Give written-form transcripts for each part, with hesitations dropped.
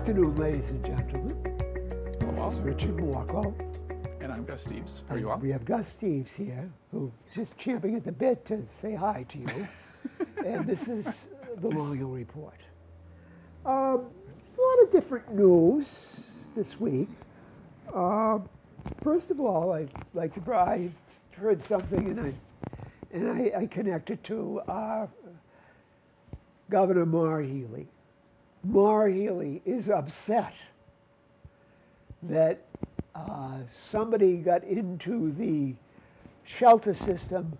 afternoon, ladies and gentlemen. Hello. This is Richard Morco. And I'm Gus Steves. How are you all? We have Gus Steves here, who just champing at the bit to say hi to you. And this is the Long Hill Report. A lot of different news this week. First of all, I'd like to I heard something and I connected to Governor Maura Healey. Maura Healey is upset that somebody got into the shelter system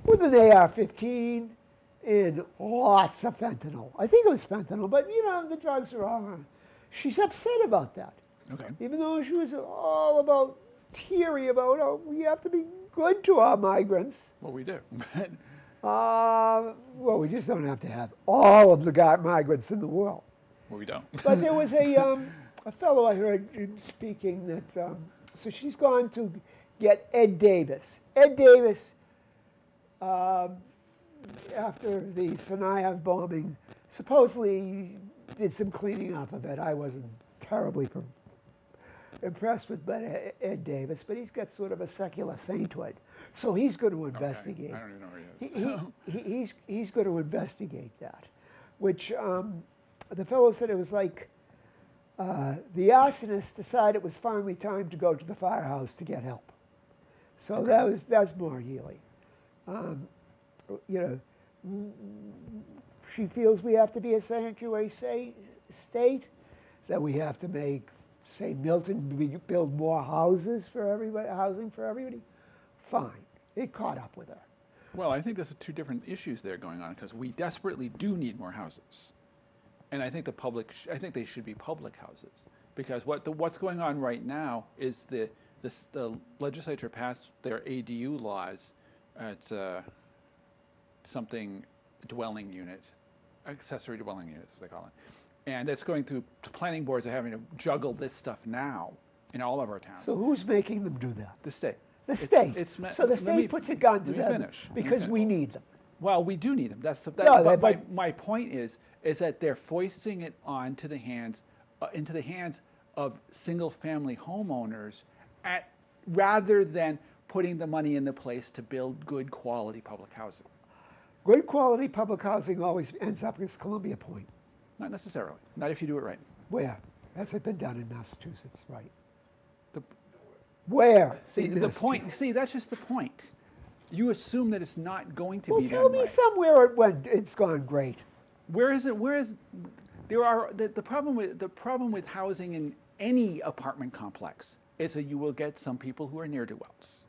with an AR-15 and lots of fentanyl. I think it was fentanyl, but you know, the drugs are all on. She's upset about that. Okay. Even though she was all about teary about, oh, we have to be good to our migrants. Well, we do. Well, we just don't have to have all of the migrants in the world. Well, we don't. But there was a fellow I heard speaking that, so she's gone to get Ed Davis. Ed Davis, after the Sinai bombing, supposedly did some cleaning up of it. I wasn't terribly impressed with Ed Davis, but he's got sort of a secular sainthood. So he's going to investigate. Okay. I don't even know where he is. He's going to investigate that, which the fellow said it was like the arsonist decided it was finally time to go to the firehouse to get help. So Okay. that's Maura Healey. You know, she feels we have to be a sanctuary state, that we have to make, say, Milton build more houses for everybody, housing for everybody. Fine, it caught up with her. Well, I think there's two different issues there going on because we desperately do need more houses, and I think I think they should be public houses because what's going on right now is the legislature passed their ADU laws. It's something dwelling unit, accessory dwelling units, what they call it. And that's going through, planning boards are having to juggle this stuff now in all of our towns. So who's making them do that? The state. The state. So the let me- state puts a gun to let me them finish. because we need them. Well, we do need them. No, my point is that they're foisting it onto the hands, into the hands of single-family homeowners, rather than putting the money in the place to build good quality public housing. Good quality public housing always ends up as Columbia Point. Not necessarily. Not if you do it right. Where? Has it been done in Massachusetts? Right. The- Where? See, in the point. See, that's just the point. You assume that it's not going to Well, be tell done me right. somewhere when it's gone great. Where is it? Where is there are the problem with housing in any apartment complex is that you will get some people who are ne'er-do-wells.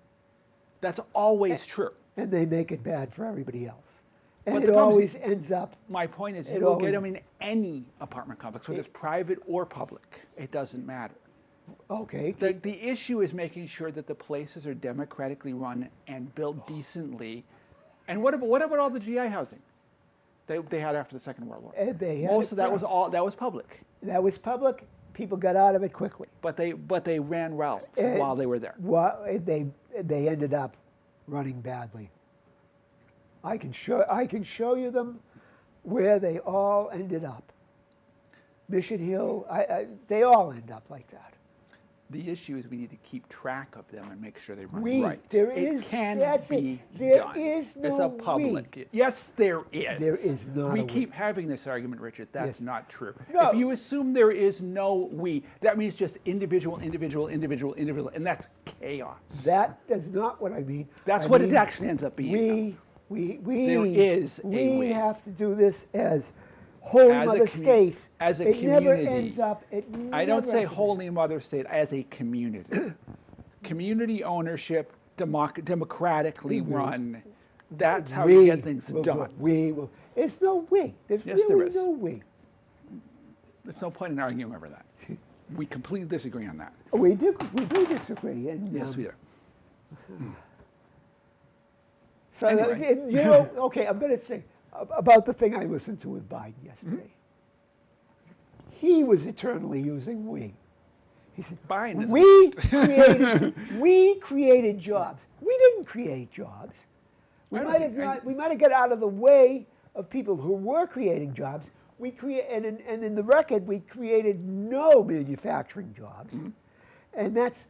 That's always true. And they make it bad for everybody else. And But it the problem always is- ends up. My point is, It you will always- get them in any apartment complex, whether it's private or public. It doesn't matter. Okay. The issue is making sure that the places are democratically run and built decently. And what about all the GI housing they had after the Second World War? They had Most it of that for- was public, That was public. People got out of it quickly. but they ran well while they were there. They ended up running badly. I can show you them where they all ended up. Mission Hill, they all end up like that. The issue is we need to keep track of them and make sure they run We- right. there it is- can that's it. be There done. is It's no a public. Yes, there is. There is not We a we. keep having this argument, Richard. That's Yes. not true. No. If you assume there is no we, that means just individual, and that's chaos. That is not what I mean. That's I what mean, it actually ends up being. There is a we. have to do this as Holy As a Mother State. as a it never community. ends up. I don't say ends up- Holy Mother State, as a community. Community ownership, democratically run. That's how you get things will do done. it. We will. It's no we. There's Yes, really there is. no we. There's no point in arguing over that. We completely disagree on that. We do disagree. And, Yes, we do. So, Anyway. you know, okay, I'm going to say about the thing I listened to with Biden yesterday. He was eternally using we. He said, Biden is- we created jobs. We didn't create jobs. We I don't might have think- not. We might have got out of the way of people who were creating jobs. we create, and in the record, we created no manufacturing jobs. And that's,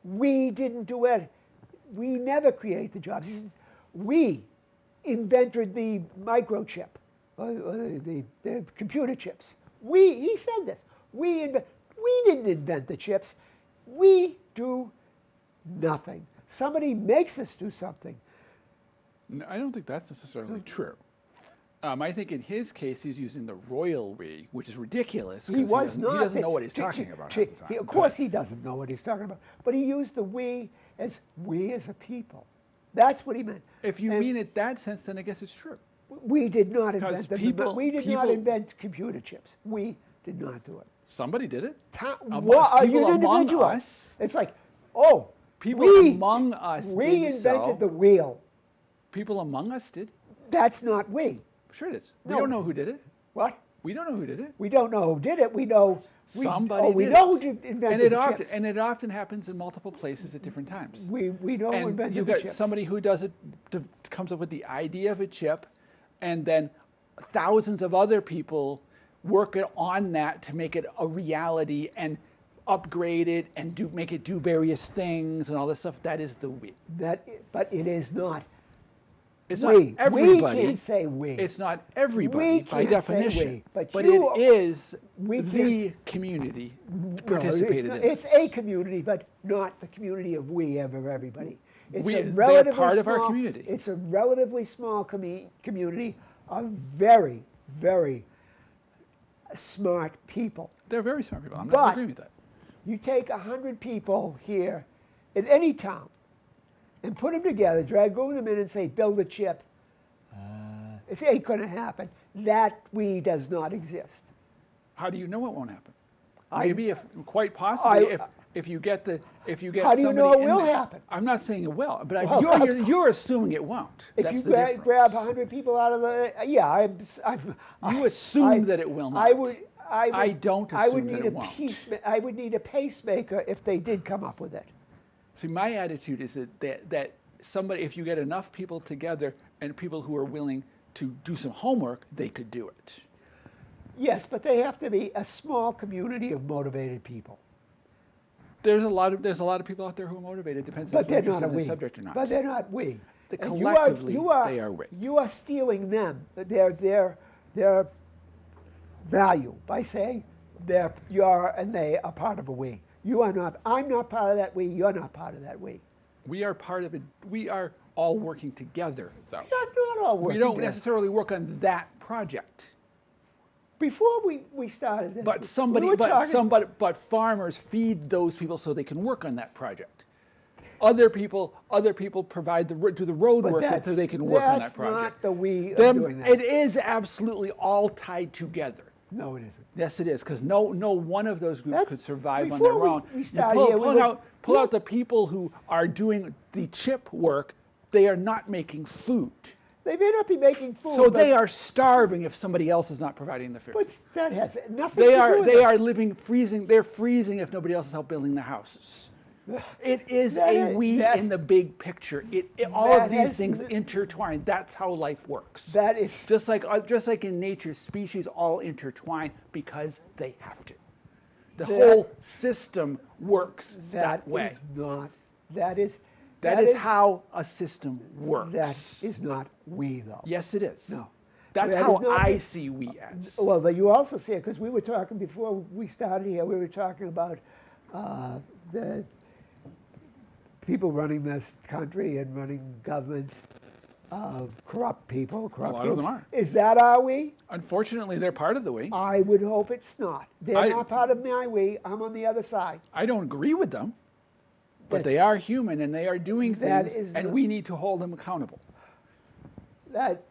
we didn't do it. We never create the jobs. He says, we invented the microchip, the computer chips. He said this. We didn't invent the chips. We do nothing. Somebody makes us do something. No, I don't think that's necessarily true. I think in his case, he's using the royal we, which is ridiculous. He was not. He doesn't know what he's talking about half the time. Of course he doesn't know what he's talking about. But he used the we as a people. That's what he meant. If you mean it that sense, then I guess it's true. We did not invent them. We did not people- invent computer chips. We did not do it. Somebody did it. What, are you People an among individual? us. It's like, oh, People among us we did invented so. the wheel. People among us did. That's not we. Sure it is. No. We don't know who did it. What? We don't know who did it. We don't know who did it. We know Somebody we did know it. who invented the chips. And it often happens in multiple places at different times. We know who And invented you've the got chips. somebody who does it, comes up with the idea of a chip, and then thousands of other people work on that to make it a reality and upgrade it and make it do various things and all this stuff. That is the we. But it is not. It's We. not everybody. We can't say we. It's not everybody We by can't say definition. we, but but you- it is we the community No, participated in. it's a community, but not the community of we of everybody. It's We- a they're relatively part of our small- community. It's a relatively small community of very, very smart people. They're very smart people. I'm But- not agreeing with that. You take 100 people here in any town and put them together, drag them in and say, build a chip. It ain't going to happen. That we does not exist. How do you know it won't happen? I- Maybe, quite possibly, if you get How do you know somebody it in will there- happen? I'm not saying it will, but Well, you're assuming it won't. If That's you the difference. grab 100 people out of the, You assume that it will not. I don't assume that it won't. I would need a pacemaker if they did come up with it. See, my attitude is that somebody, if you get enough people together and people who are willing to do some homework, they could do it. Yes, but they have to be a small community of motivated people. There's a lot of people out there who are motivated. Depends on But if they're they're not a interested in we. the subject or not. But they're not we. And Collectively, they are we. You are stealing them, their value by saying you are and they are part of a we. You are not. I'm not part of that we. You're not part of that we. We are part of it. We are all working together, though. Not all working We don't together. necessarily work on that project. Before we started this, But farmers feed those people so they can work on that project. Other people provide do the road But work that's- so they can work on that that's project. not the we of Them- doing that. It is absolutely all tied together. No, it isn't. Yes, it is, because no one of those groups That's- could survive on before their we- own. we You started pull here, we would- pull out the people who are doing the chip work. They are not making food. They may not be making food. So but, they are starving if somebody else is not providing the food. But that has nothing to do with They it. are living freezing. They're freezing if nobody else is help building their houses. It is That a is- we that- in the big picture. All that of these has things n- intertwine. That's how life works. That is just like in nature, species all intertwine because they have to. The That- whole system works that way. is not. That is how a system works. That is not we though. Yes, it is. No. That's That how is not I the- see we as. Well, but you also see it because we were talking before we started here. We were talking about the people running this country and running governments, corrupt people, corrupt lot of them groups. are. Is that our we? Unfortunately, they're part of the we. I would hope it's not. They're I- not part of my we. I'm on the other side. I don't agree with them, but That's- they are human and they are doing That things, is and not- we need to hold them accountable. That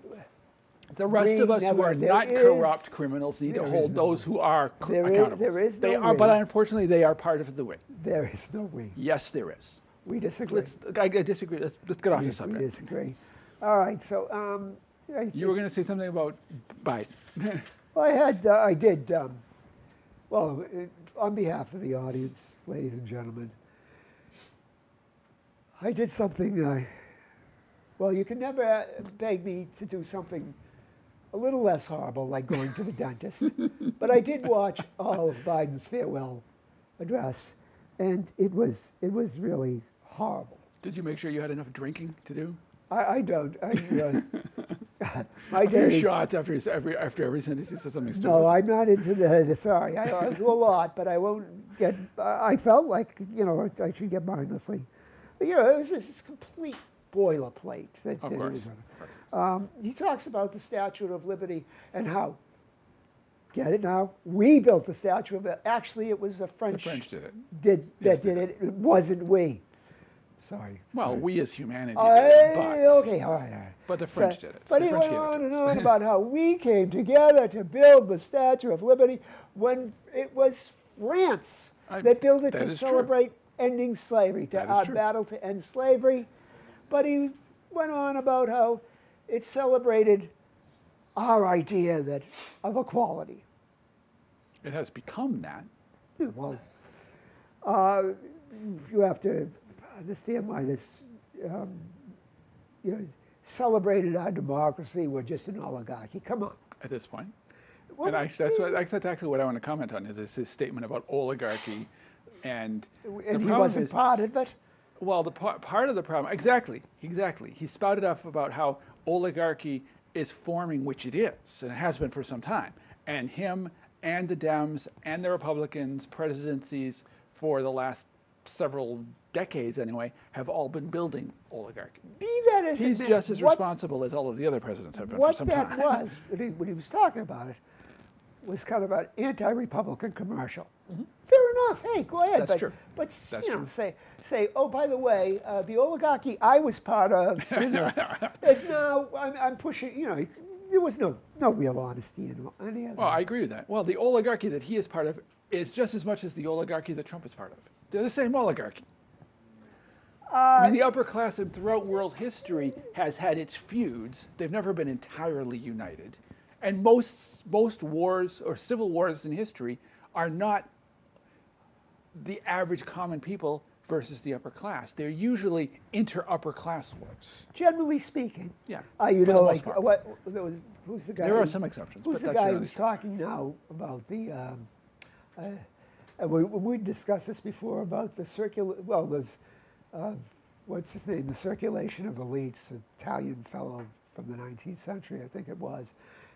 The rest We of us who never- are there not is- corrupt criminals need to there hold is no- those who are there is- accountable. there is They no are, we. but unfortunately, they are part of the we. there is no we. Yes, there is. We disagree. I disagree. Let's get off the We subject. disagree. All right. So You were going to say something about Biden. Well, I did. On behalf of the audience, ladies and gentlemen, I did something. Well, you can never beg me to do something a little less horrible, like going to the dentist. But I did watch all of Biden's farewell address, and it was really horrible. Did you make sure you had enough drinking to do? I don't. My A few days. shots after every sentence he says something stupid. No, I'm not into the. Sorry, I do a lot, but I won't get. I felt like I should get mindlessly. But it was this complete boilerplate that Of he course. was. He talks about the Statue of Liberty and how. Get it now? We built the Statue of Liberty. Actually, it was the French. The French did it. That did it. It wasn't we. Sorry. Well, sorry. we as humanity did it, but, okay, all right. but the French did it. But The he French went gave it on to and us. on about how we came together to build the Statue of Liberty when it was France that built it that to is true. celebrate ending slavery, to That is our true. battle to end slavery. But he went on about how it celebrated our idea of equality. It has become that. Yeah, well, you have to understand why this celebrated our democracy. We're just an oligarchy. Come on. At this point. Well, And that's actually what I want to comment on is his statement about oligarchy. And And he wasn't part of it. well, the part of the problem, exactly. He spouted off about how oligarchy is forming, which it is, and it has been for some time. And him and the Dems and the Republicans' presidencies for the last several decades anyway have all been building oligarchy. Be that as He's it may, just as what- responsible as all of the other presidents have been for What some that time. was, when he was talking about it, was kind of an anti-Republican commercial. Fair enough. Hey, go ahead. That's but, true. But That's true. say, oh, by the way, the oligarchy I was part of is now I'm pushing. There was no real honesty in any of that. Well, I agree with that. Well, the oligarchy that he is part of is just as much as the oligarchy that Trump is part of. They're the same oligarchy. I mean, the upper class throughout world history has had its feuds. They've never been entirely united. And most wars or civil wars in history are not the average common people versus the upper class. They're usually inter-upper class wars. Generally speaking. Yeah, You for know, the like most part. who's the guy? There are who- some exceptions, Who's but the that's guy generally who's true. talking now about the? We discussed this before about the circular. Well, there's what's his name? The circulation of elites. An Italian fellow from the 19th century, I think it was.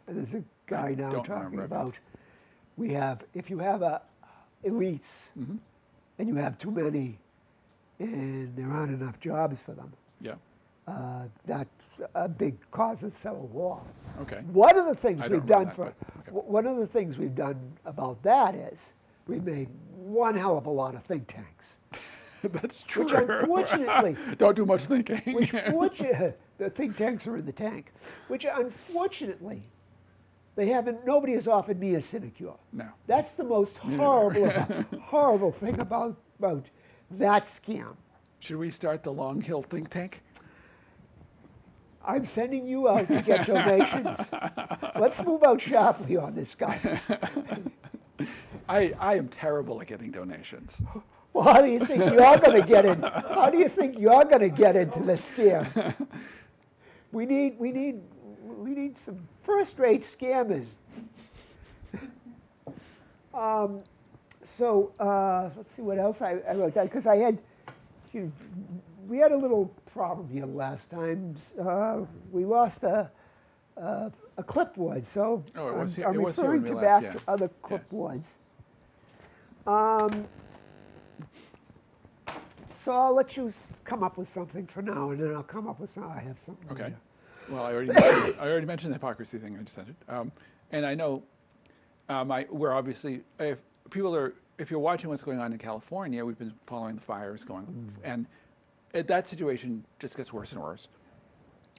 And there's a guy now don't talking remember. about if you have elites Mm-hmm. and you have too many, and there aren't enough jobs for them. Yeah. That's a big cause of civil war. Okay. One of the things I we've don't done remember that, but okay. one of the things we've done about that is we've made one hell of a lot of think tanks. That's true. Which unfortunately, Don't do much thinking. the think tanks are in the tank. Which unfortunately, nobody has offered me a sinecure. No. That's the most horrible thing about that scam. Should we start the Long Hill think tank? I'm sending you out to get donations. Let's move out sharply on this, guys. I am terrible at getting donations. Well, how do you think you're going to get in? How do you think you're going to get into this scam? We need some first-rate scammers. Let's see what else I wrote down because we had a little problem here last time. We lost a clipboard, so Oh, it was here- I'm it was here referring when to we back left, to yeah. other clipboards. So I'll let you come up with something for now, and then I'll come up with some. I have something. Okay. later. Well, I already mentioned the hypocrisy thing I just said. And I know we're obviously if you're watching what's going on in California, we've been following the fires going, and that situation just gets worse and worse.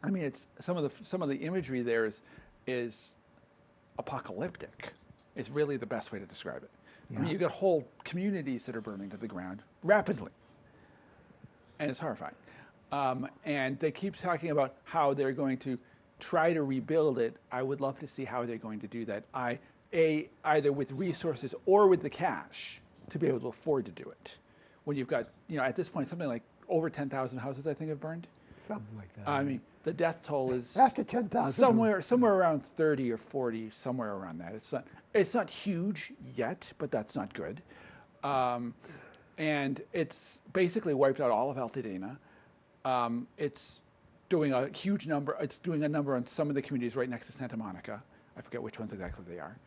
I mean, it's some of the imagery there is apocalyptic. It's really the best way to describe it. I mean, you've got whole communities that are burning to the ground rapidly, and it's horrifying. And they keep talking about how they're going to try to rebuild it. I would love to see how they're going to do that. Either with resources or with the cash to be able to afford to do it. When you've got, at this point, something like over 10,000 houses, I think, have burned. Something like that. I mean, the death toll is After 10,000. somewhere around 30 or 40, somewhere around that. It's not huge yet, but that's not good. And it's basically wiped out all of Altadena. It's doing a huge number. It's doing a number on some of the communities right next to Santa Monica. I forget which ones exactly they are.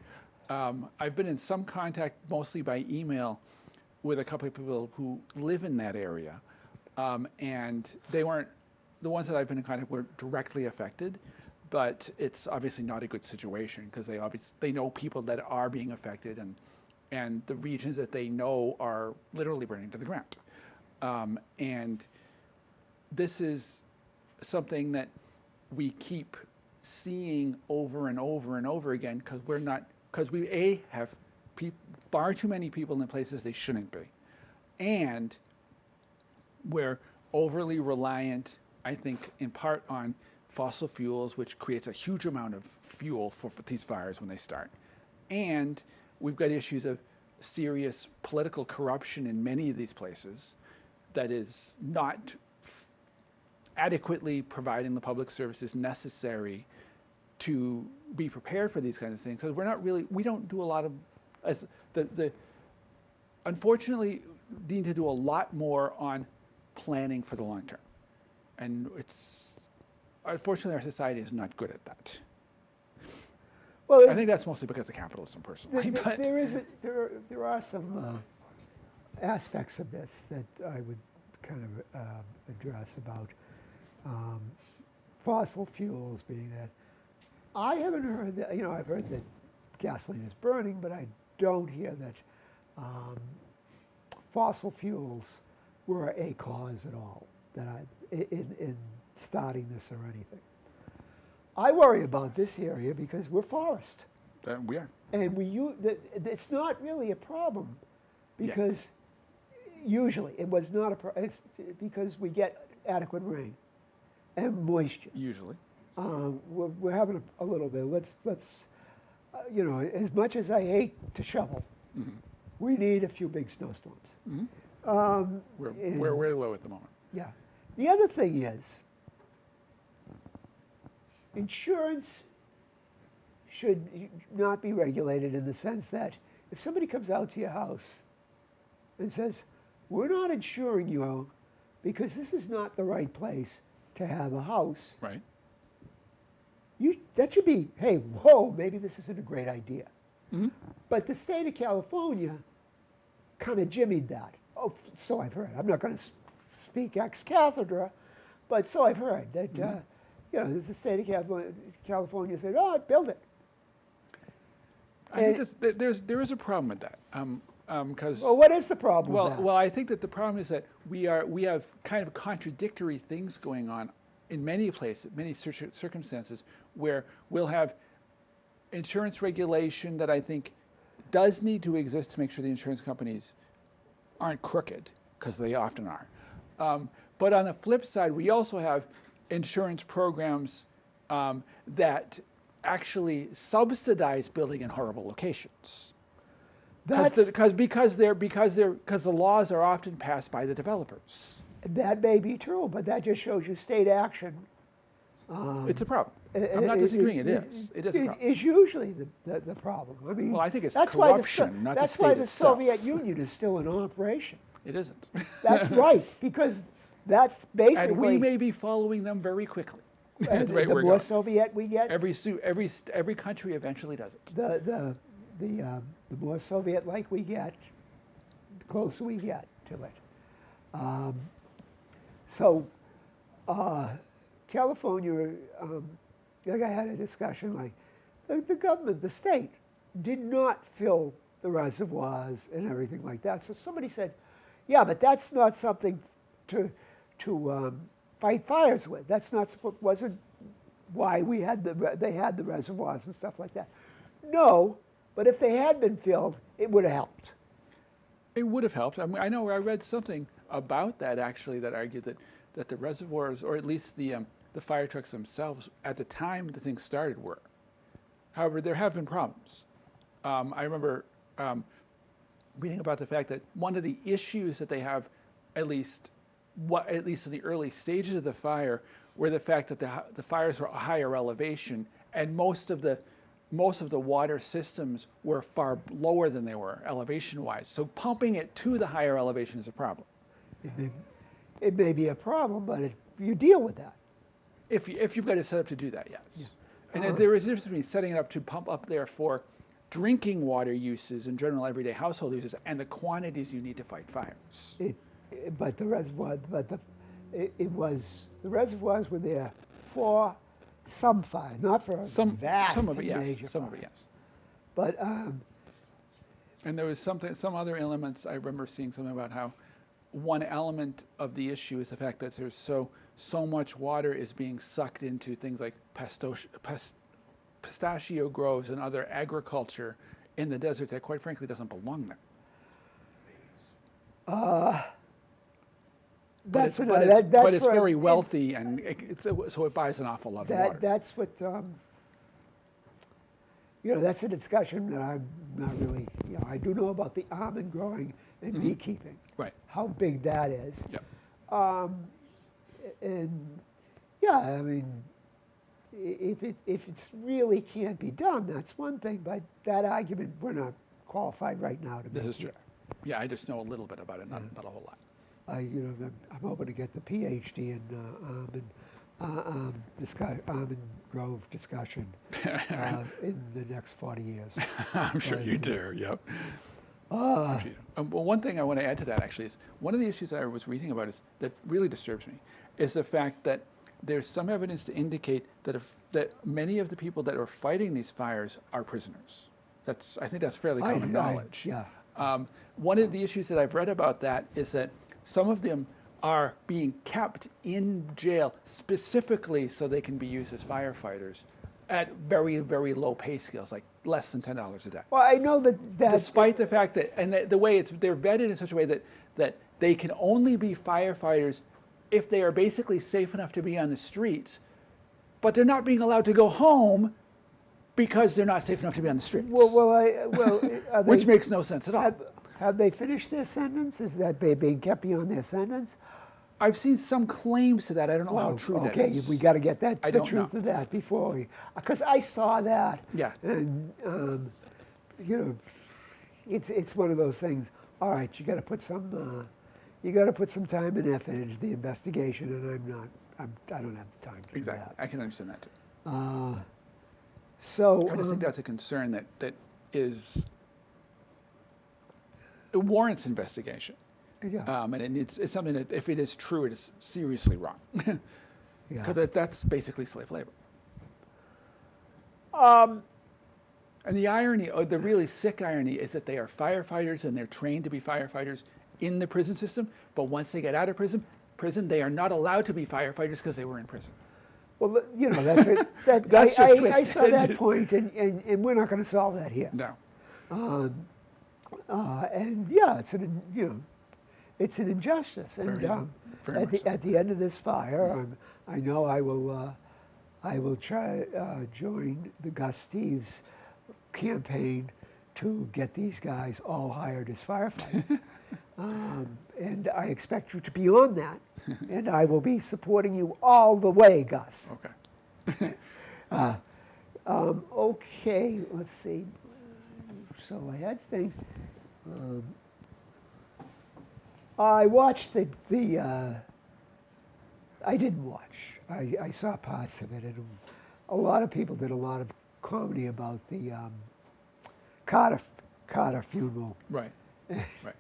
I've been in some contact, mostly by email, with a couple of people who live in that area, and they weren't the ones that I've been in contact with were directly affected, but it's obviously not a good situation because they know people that are being affected, and the regions that they know are literally burning to the ground. And this is something that we keep seeing over and over and over again because we have far too many people in places they shouldn't be, and we're overly reliant, I think, in part on fossil fuels, which creates a huge amount of fuel for these fires when they start. And we've got issues of serious political corruption in many of these places that is not adequately providing the public services necessary to be prepared for these kinds of things. Because we don't do a lot of, unfortunately, need to do a lot more on planning for the long term. And unfortunately, our society is not good at that. Well, I think that's mostly because of capitalism, personally. But there are some aspects of this that I would kind of address about fossil fuels being that. I haven't heard that, I've heard that gasoline is burning, but I don't hear that fossil fuels were a cause at all in starting this or anything. I worry about this area because we're forest. We are. And it's not really a problem because usually it was not a problem. It's because we get adequate rain and moisture. Usually. We're having a little bit. Let's as much as I hate to shovel, we need a few big snowstorms. We're way low at the moment. Yeah. The other thing is, insurance should not be regulated in the sense that if somebody comes out to your house and says, we're not insuring you because this is not the right place to have a house. Right. That should be, hey, whoa, maybe this isn't a great idea. But the state of California kind of jimmied that. Oh, so I've heard. I'm not going to speak ex cathedra, but so I've heard that, the state of California said, oh, build it. I think there is a problem with that. Well, what is the problem with that? Well, I think that the problem is that we have kind of contradictory things going on in many places, many circumstances, where we'll have insurance regulation that I think does need to exist to make sure the insurance companies aren't crooked, because they often are. But on the flip side, we also have insurance programs that actually subsidize building in horrible locations. Because the laws are often passed by the developers. That may be true, but that just shows you state action. It's a problem. I'm not disagreeing. It is a problem. It's usually the problem. I mean, well, I think it's that's corruption, not the state itself. That's why the Soviet Union is still in operation. It isn't. That's right, because that's basically. And we may be following them very quickly. The more Soviet we get, every country eventually does it. The more Soviet-like we get, the closer we get to it. So, California, like I had a discussion, like the government, the state, did not fill the reservoirs and everything like that. So somebody said, yeah, but that's not something to fight fires with. Wasn't why they had the reservoirs and stuff like that. No, but if they had been filled, it would have helped. It would have helped. I mean, I know I read something about that actually that argued that the reservoirs, or at least the fire trucks themselves, at the time the thing started were. However, there have been problems. I remember reading about the fact that one of the issues that they have, at least in the early stages of the fire, were the fact that the fires were a higher elevation, and most of the water systems were far lower than they were elevation-wise. So pumping it to the higher elevation is a problem. It may be a problem, but you deal with that. If you've got it set up to do that, yes. Yeah. And there is a difference between setting it up to pump up there for drinking water uses and general everyday household uses, and the quantities you need to fight fires. But the reservoirs were there for some fire, not for vast some of it, major yes. Some fire. of it, yes. But And there was some other elements. I remember seeing something about how one element of the issue is the fact that there's so much water is being sucked into things like pistachio groves and other agriculture in the desert that, quite frankly, doesn't belong there. But it's very wealthy, and so it buys an awful lot of water. That's what, that's a discussion that I'm not really, I do know about the almond growing and beekeeping. Right. How big that is. Yep. And yeah, I mean, if it's really can't be done, that's one thing, but that argument we're not qualified right now to make. This is true. Yeah, I just know a little bit about it, not a whole lot. I'm hoping to get the PhD in almond grove discussion in the next 40 years. I'm sure you do. Yep. Well, one thing I want to add to that actually is one of the issues I was reading about that really disturbs me is the fact that there's some evidence to indicate that many of the people that are fighting these fires are prisoners. I think that's fairly common knowledge. Yeah. One of the issues that I've read about that is that some of them are being kept in jail specifically so they can be used as firefighters at very, very low pay scales, like less than $10 a day. Well, I know that despite the fact that, and the way they're vetted in such a way that they can only be firefighters if they are basically safe enough to be on the streets, but they're not being allowed to go home because they're not safe enough to be on the streets. Which makes no sense at all. Have they finished their sentence? Is that they being kept beyond their sentence? I've seen some claims to that. I don't know how true that is. Okay, we got to get the truth of that before we, because I saw that. Yeah. And it's one of those things. All right, you got to put some time and effort into the investigation, and I don't have the time to do that. I can understand that too. So I just think that's a concern that it warrants investigation. Yeah. And it's something that, if it is true, it is seriously wrong. Because that's basically slave labor. And the irony, or the really sick irony, is that they are firefighters and they're trained to be firefighters in the prison system, but once they get out of prison, they are not allowed to be firefighters because they were in prison. Well, that's it. That's just twisted. I saw that point, and we're not going to solve that here. No. And yeah, it's an injustice. And at the end of this fire, I know I will try join the Gus Steves campaign to get these guys all hired as firefighters. And I expect you to be on that, and I will be supporting you all the way, Gus. Okay. Okay, let's see. So I had things. I watched I didn't watch. I saw parts of it, and a lot of people did a lot of comedy about the Carter funeral. Right. Right.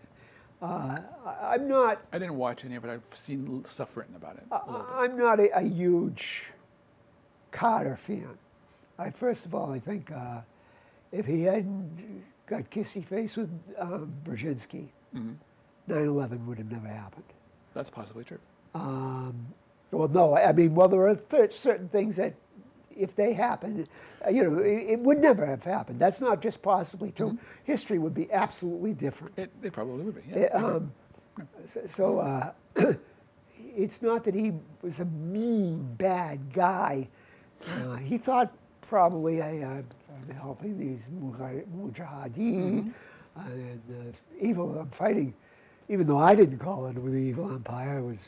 I'm not. I didn't watch any of it. I've seen stuff written about it. I'm not a huge Carter fan. First of all, I think if he hadn't got kissy face with Brzezinski, 9/11 would have never happened. That's possibly true. Well, no, I mean, there are certain things that, if they happened, it would never have happened. That's not just possibly true. History would be absolutely different. It probably would be. Yeah. So it's not that he was a mean, bad guy. He thought probably I'm helping these mujahideen and evil. I'm fighting, even though I didn't call it the evil empire. It was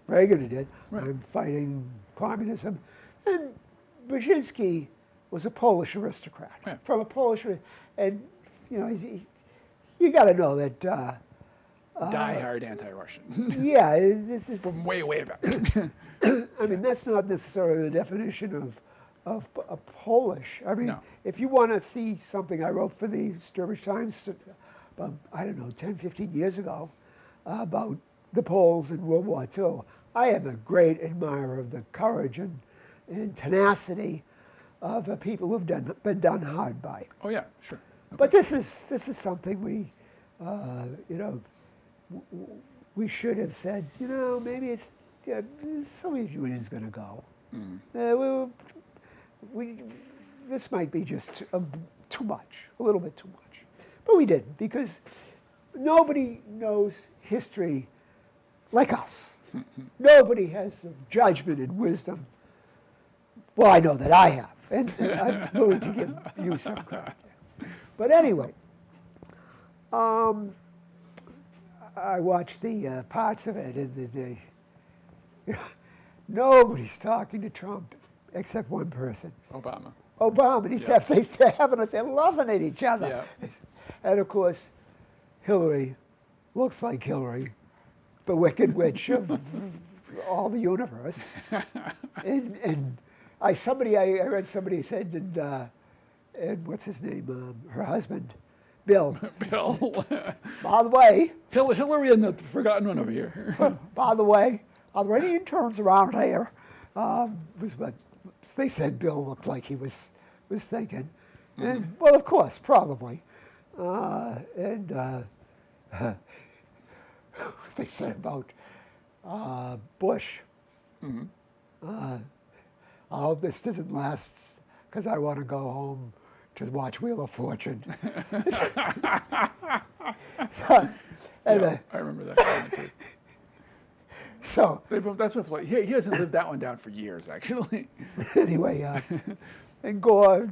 Reagan who did. Right. I'm fighting communism. And Brzezinski was a Polish aristocrat, Yeah. from a Polish, and you got to know that. Die-hard anti-Russian Yeah, this is. from way, way back. I mean, that's not necessarily the definition of Polish. I mean, No. if you want to see something I wrote for the Sturbridge Times about, I don't know, 10, 15 years ago, about the Poles in World War II, I am a great admirer of the courage and tenacity of the people who've been done hard by. Oh yeah, sure. But this is something we, we should have said. Maybe it's the Soviet Union's going to go. This might be just too much, a little bit too much. But we didn't, because nobody knows history like us. Nobody has the judgment and wisdom. Well, I know that I have, and I'm willing to give you some credit there. But anyway, I watched the parts of it, and nobody's talking to Trump except one person. Obama. And he's they're laughing at each other. Yeah. And of course, Hillary looks like Hillary, the wicked witch of all the universe. And I read somebody said, and what's his name? Her husband, Bill. Bill. By the way, Hillary and the forgotten one over here. by the way, are there any interns around here? Was what they said Bill looked like he was thinking. And, well, of course, probably. They said about Bush. I hope this doesn't last, because I want to go home to watch Wheel of Fortune. So, Yeah, I remember that comment too. So That's what he hasn't lived that one down for years, actually. anyway, and Gore,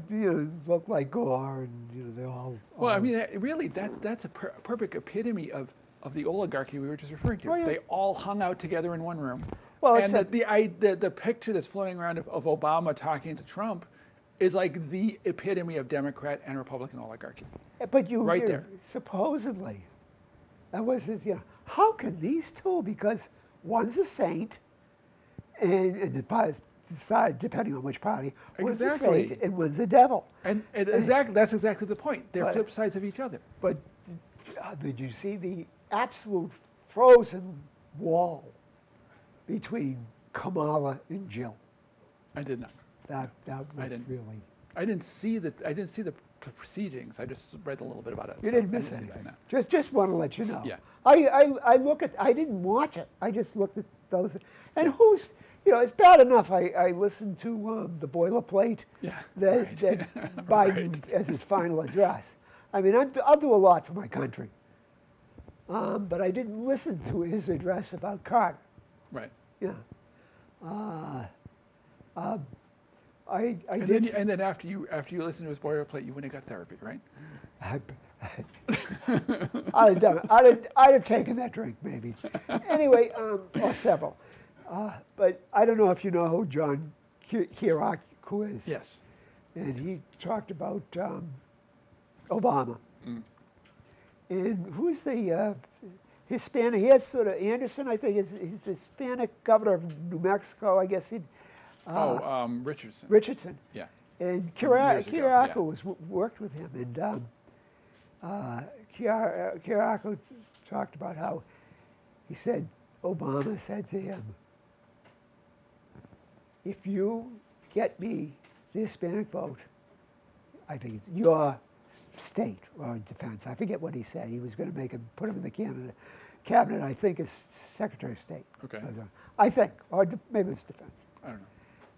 looked like Gore, and they're all. Well, I mean, really, that's a perfect epitome of the oligarchy we were just referring to. Oh, yeah. They all hung out together in one room. Well, and except- the picture that's floating around of Obama talking to Trump is like the epitome of Democrat and Republican oligarchy. But you Right hear, there. supposedly, that was how can these two? Because one's a saint, and the parties decide, depending on which party, one's a Exactly. saint and one's a devil. And that's exactly the point. They're flip sides of each other. But did you see the absolute frozen wall between Kamala and Jill? I did not. That was didn't. really. I didn't see the proceedings. I just read a little bit about it. You so didn't I miss see anything. that. Just want to let you know. Yeah. I didn't watch it. I just looked at those. And who's, it's bad enough I listened to the boilerplate Yeah, that right. Biden as his final address. I mean, I'll do a lot for my country. But I didn't listen to his address about Carter. Right. Yeah. I And did. then after you listen to his boilerplate, you went and got therapy, right? I'd have done it. I'd have taken that drink maybe. Anyway, or several. But I don't know if you know who John Kiriakou is. Yes. And he talked about Obama. And who's the Hispanic? He has sort of Anderson, I think, he's the Hispanic governor of New Mexico. I guess he'd. Richardson. Richardson. Yeah. And Years ago, yeah. Kiriakou worked with him, and Kiriakou talked about how he said, Obama said to him, if you get me the Hispanic vote, I think your state or defense, I forget what he said, he was going to put him in the cabinet, I think, as Secretary of State. Okay. I think, or maybe it's defense. I don't know.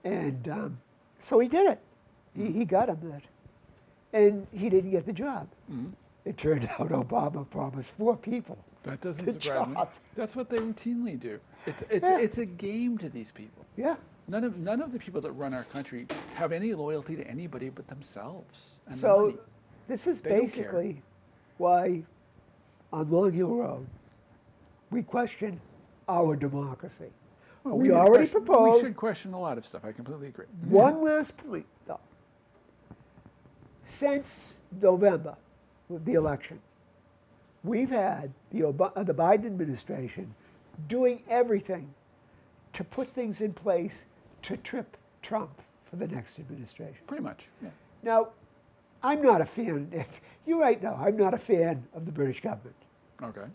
And so he did it. He got him that. And he didn't get the job. It turned out Obama promised 4 people. That doesn't Good surprise me. job. That's what they routinely do. It's a game to these people. Yeah. None of the people that run our country have any loyalty to anybody but themselves and the So money. this is They don't basically why on Long Hill Road we question our democracy. Well, we need to already question- proposed. We should question a lot of stuff. I completely agree. One last point, though. Since November, with the election, we've had the Biden administration doing everything to put things in place to trip Trump for the next administration. Pretty much. Yeah. Now, I'm not a fan, you're right now, I'm not a fan of the British government. Okay.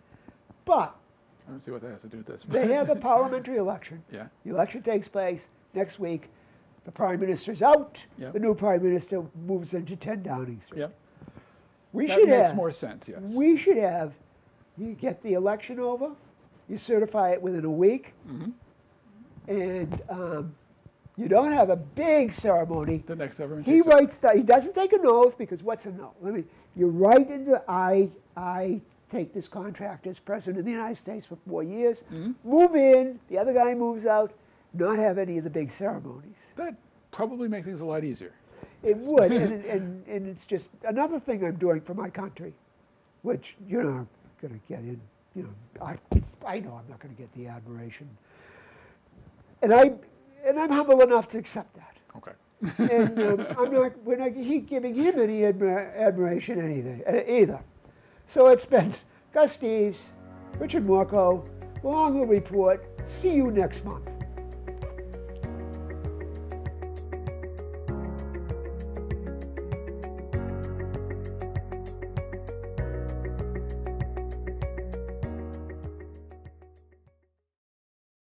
But I don't see what that has to do with this. they have a parliamentary election. Yeah. The election takes place next week. The prime minister's out. Yep. The new prime minister moves into 10 Downing Street. Yep. We That should makes have more sense, yes. We should have. You get the election over. You certify it within a week, and you don't have a big ceremony. The next government He takes over. writes down. He doesn't take an oath because what's an oath? You write into I take this contract as president of the United States for 4 years. Move in. The other guy moves out. Not have any of the big ceremonies. That probably make things a lot easier. It would, and it's just another thing I'm doing for my country, which I'm going to get in. I know I'm not going to get the admiration, and I'm humble enough to accept that. Okay. And we're not giving him any admiration either. So it's been Gus Steves, Richard Morco, Long Report. See you next month.